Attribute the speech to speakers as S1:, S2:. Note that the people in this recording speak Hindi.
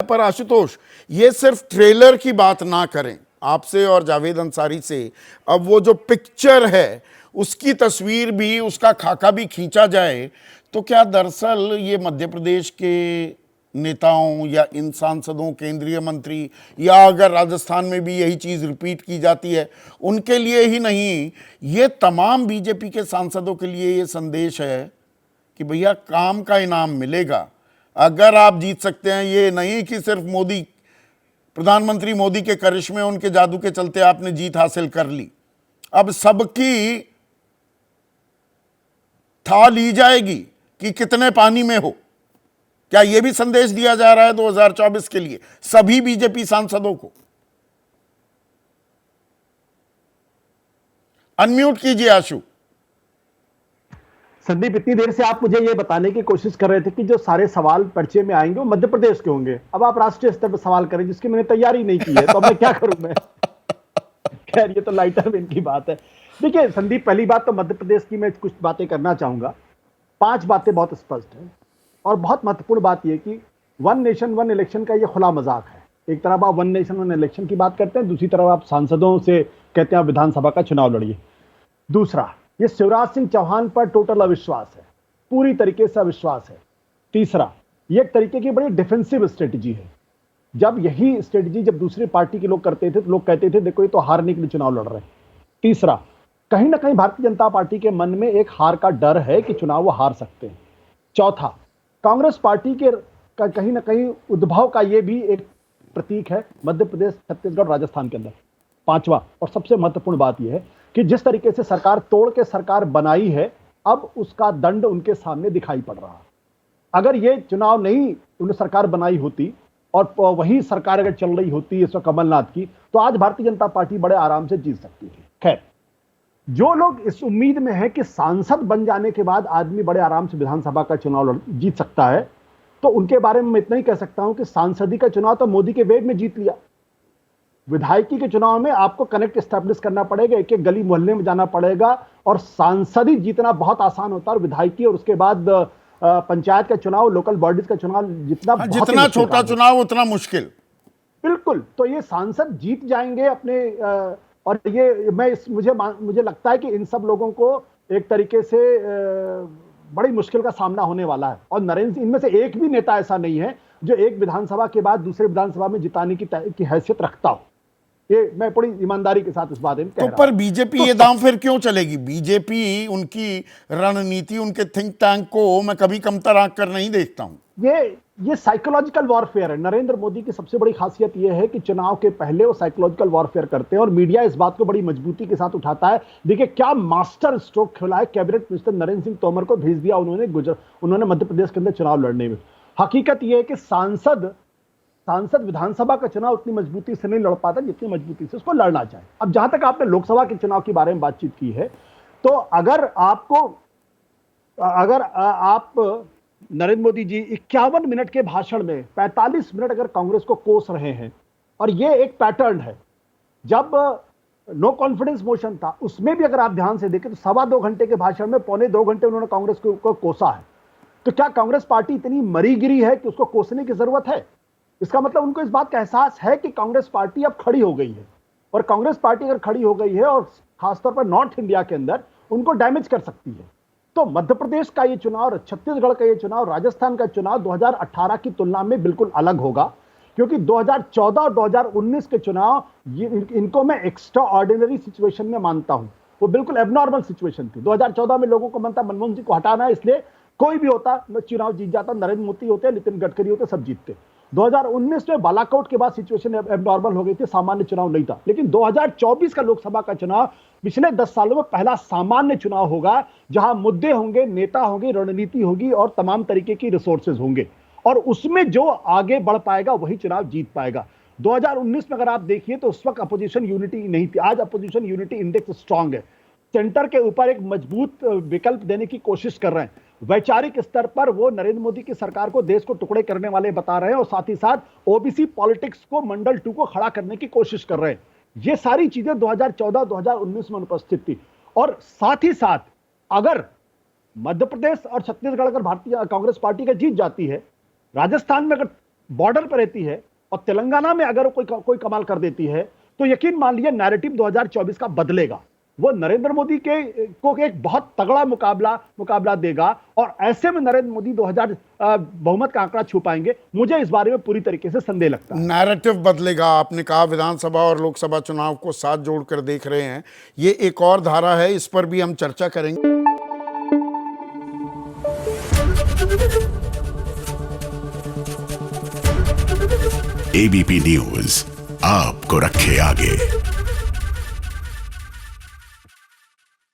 S1: पर आशुतोष, ये सिर्फ ट्रेलर की बात ना करें आपसे और जावेद अंसारी से, अब वो जो पिक्चर है उसकी तस्वीर भी, उसका खाका भी खींचा जाए तो क्या दरअसल ये मध्य प्रदेश के नेताओं या इन सांसदों, केंद्रीय मंत्री, या अगर राजस्थान में भी यही चीज रिपीट की जाती है, उनके लिए ही नहीं, ये तमाम बीजेपी के सांसदों के लिए ये संदेश है कि भैया काम का इनाम मिलेगा अगर आप जीत सकते हैं। ये नहीं कि सिर्फ मोदी, प्रधानमंत्री मोदी के करिश्मे, उनके जादू के चलते आपने जीत हासिल कर ली। अब सबकी था ली जाएगी कि कितने पानी में हो। क्या यह भी संदेश दिया जा रहा है 2024 के लिए सभी बीजेपी सांसदों को? अनम्यूट कीजिए आशु।
S2: संदीप, इतनी देर से आप मुझे ये बताने की कोशिश कर रहे थे कि जो सारे सवाल पर्चे में आएंगे वो मध्य प्रदेश के होंगे। अब आप राष्ट्रीय स्तर पर सवाल करें जिसकी मैंने तैयारी नहीं की है, तो अब मैं क्या करूं मैं। खैर, ये तो लाइटर वेन की बात है। देखिए संदीप, पहली बात तो मध्य प्रदेश की मैं कुछ बातें करना चाहूंगा। 5 बातें बहुत स्पष्ट है और बहुत महत्वपूर्ण बात यह कि वन नेशन वन इलेक्शन का ये खुला मजाक है। एक तरफ आप वन नेशन वन इलेक्शन की बात करते हैं, दूसरी तरफ आप सांसदों से कहते हैं आप विधानसभा का चुनाव लड़िए। दूसरा, ये शिवराज सिंह चौहान पर टोटल अविश्वास है, पूरी तरीके से अविश्वास है। तीसरा, ये एक तरीके की बड़ी डिफेंसिव स्ट्रेटजी है। जब यही स्ट्रेटजी जब दूसरी पार्टी के लोग करते थे तो लोग कहते थे देखो ये तो हारने के लिए चुनाव लड़ रहे हैं। तीसरा, कहीं ना कहीं भारतीय जनता पार्टी के मन में एक हार का डर है कि चुनाव वो हार सकते हैं। चौथा, कांग्रेस पार्टी के कहीं ना कहीं उद्भव का ये भी एक प्रतीक है मध्य प्रदेश, छत्तीसगढ़, राजस्थान के अंदर। पांचवा और सबसे महत्वपूर्ण बात यह है कि जिस तरीके से सरकार तोड़ के सरकार बनाई है, अब उसका दंड उनके सामने दिखाई पड़ रहा है। अगर ये चुनाव नहीं उन्होंने सरकार बनाई होती और वही सरकार अगर चल रही होती इस वक्त कमलनाथ की, तो आज भारतीय जनता पार्टी बड़े आराम से जीत सकती थी। खैर, जो लोग इस उम्मीद में है कि सांसद बन जाने के बाद आदमी बड़े आराम से विधानसभा का चुनाव जीत सकता है, तो उनके बारे में मैं इतना ही कह सकता हूं कि सांसदी का चुनाव तो मोदी के वेग में जीत लिया। विधायकी के चुनाव में आपको कनेक्ट स्टैब्लिश करना पड़ेगा, एक एक गली मोहल्ले में जाना पड़ेगा, और सांसद ही जीतना बहुत आसान होता है। और विधायकी और उसके बाद पंचायत का चुनाव, लोकल बॉडीज का चुनाव जितना
S1: छोटा चुनाव उतना मुश्किल।
S2: बिल्कुल, तो ये सांसद जीत जाएंगे अपने और ये मुझे लगता है कि इन सब लोगों को एक तरीके से बड़ी मुश्किल का सामना होने वाला है। और नरेंद्र, इनमें से एक भी नेता ऐसा नहीं है जो एक विधानसभा के बाद दूसरे विधानसभा में जिताने की हैसियत रखता हो। ये मैं बड़ी ईमानदारी के साथ इस बात में कह रहा हूं।
S1: पर बीजेपी ये दांव फिर क्यों चलेगी? बीजेपी, उनकी रणनीति, उनके थिंक टैंक को मैं कभी कमतर आंक कर नहीं देखता हूं।
S2: ये साइकोलॉजिकल वॉरफेयर है। नरेंद्र मोदी की सबसे बड़ी खासियत यह है कि चुनाव के पहले वो साइकोलॉजिकल वॉरफेयर करते हैं और मीडिया इस बात को बड़ी मजबूती के साथ उठाता है। देखिए क्या मास्टर स्ट्रोक खेला है, कैबिनेट मिनिस्टर नरेंद्र सिंह तोमर को भेज दिया उन्होंने मध्य प्रदेश के अंदर चुनाव लड़ने में। हकीकत यह है कि सांसद विधानसभा का चुनाव उतनी मजबूती से नहीं लड़ पाता जितनी मजबूती से उसको लड़ना चाहिए। अब जहां तक आपने लोकसभा के चुनाव के बारे में बातचीत की है, तो अगर आप नरेंद्र मोदी जी 51 मिनट के भाषण में 45 मिनट अगर कांग्रेस को कोस रहे हैं, और ये एक पैटर्न है, जब नो कॉन्फिडेंस मोशन था उसमें भी अगर आप ध्यान से देखें तो 2.25 घंटे के भाषण में 1.25 घंटे उन्होंने कांग्रेस को कोसा है। तो क्या कांग्रेस पार्टी इतनी मरी गिरी है कि उसको कोसने की जरूरत है? इसका मतलब उनको इस बात का एहसास है कि कांग्रेस पार्टी अब खड़ी हो गई है, और कांग्रेस पार्टी अगर खड़ी हो गई है और खासतौर पर नॉर्थ इंडिया के अंदर उनको डैमेज कर सकती है। तो मध्य प्रदेश का ये चुनाव, छत्तीसगढ़ का ये चुनाव, राजस्थान का चुनाव 2018 की तुलना में बिल्कुल अलग होगा, क्योंकि 2014 और 2019 के चुनाव इनको मैं एक्स्ट्रा ऑर्डिनरी सिचुएशन में मानता हूं। वो बिल्कुल एबनॉर्मल सिचुएशन थी। 2014 में लोगों को मनता मनमोहन सिंह को हटाना है, इसलिए कोई भी होता चुनाव जीत जाता, नरेंद्र मोदी होते, नितिन गडकरी होते, सब जीतते। 2019 में बालाकोट के बाद सिचुएशन एबनॉर्मल हो गई थी, सामान्य चुनाव नहीं था। लेकिन 2024 का लोकसभा का चुनाव पिछले 10 सालों में पहला सामान्य चुनाव होगा, जहां मुद्दे होंगे, नेता होंगे, रणनीति होगी और तमाम तरीके की रिसोर्सेज होंगे, और उसमें जो आगे बढ़ पाएगा वही चुनाव जीत पाएगा। 2019 में अगर आप देखिए तो उस वक्त अपोजिशन यूनिटी नहीं थी, आज अपोजिशन यूनिटी इंडेक्स स्ट्रांग है। सेंटर के ऊपर एक मजबूत विकल्प देने की कोशिश कर रहे हैं। वैचारिक स्तर पर वो नरेंद्र मोदी की सरकार को देश को टुकड़े करने वाले बता रहे हैं, और साथ ही साथ ओबीसी पॉलिटिक्स को मंडल 2 को खड़ा करने की कोशिश कर रहे हैं। ये सारी चीजें 2014-2019 में अनुपस्थित थी। और साथ ही साथ अगर मध्य प्रदेश और छत्तीसगढ़ अगर भारतीय कांग्रेस पार्टी का जीत जाती है, राजस्थान में अगर बॉर्डर पर रहती है और तेलंगाना में अगर कोई कमाल कर देती है, तो यकीन मान लीजिए नैरेटिव 2024 का बदलेगा। वो नरेंद्र मोदी को एक बहुत तगड़ा मुकाबला देगा, और ऐसे में नरेंद्र मोदी 2000 बहुमत का आंकड़ा छू पाएंगे। मुझे इस बारे में पूरी तरीके से संदेह लगता है।
S1: नैरेटिव बदलेगा, आपने कहा विधानसभा और लोकसभा चुनाव को साथ जोड़कर देख रहे हैं, ये एक और धारा है, इस पर भी हम चर्चा करेंगे।
S3: एबीपी न्यूज आपको रखे आगे।